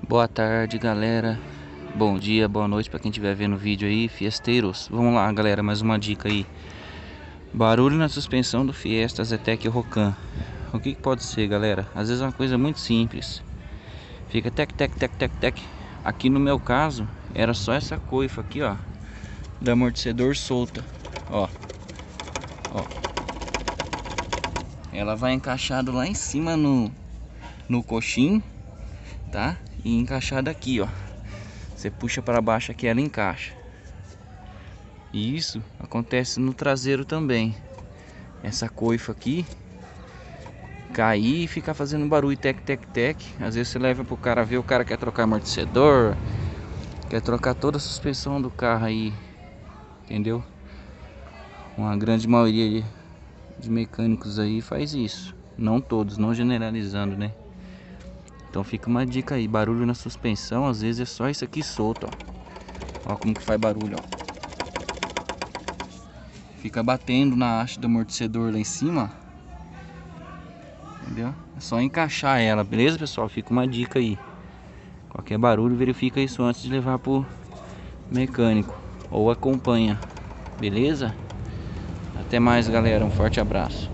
Boa tarde, galera. Bom dia, boa noite para quem estiver vendo o vídeo aí, fiesteiros. Vamos lá, galera, mais uma dica aí. Barulho na suspensão do Fiesta Zetec Rocan. O que pode ser, galera? Às vezes é uma coisa muito simples. Fica tec, tec, tec, tec, tec. Aqui no meu caso, era só essa coifa aqui, ó, do amortecedor solta. Ó. Ela vai encaixado lá em cima no coxim, tá? E encaixada aqui, ó. Você puxa para baixo aqui, ela encaixa. E isso acontece no traseiro também. Essa coifa aqui cair e ficar fazendo barulho, tec, tec, tec. Às vezes você leva pro cara ver, o cara quer trocar amortecedor, quer trocar toda a suspensão do carro aí, entendeu? Uma grande maioria de mecânicos aí faz isso. Não todos, não generalizando, né? Então fica uma dica aí, barulho na suspensão, às vezes é só isso aqui solto, ó. Ó como que faz barulho, ó. Fica batendo na haste do amortecedor lá em cima, entendeu? É só encaixar ela, beleza, pessoal? Fica uma dica aí. Qualquer barulho, verifica isso antes de levar pro mecânico. Ou acompanha, beleza? Até mais, galera. Um forte abraço.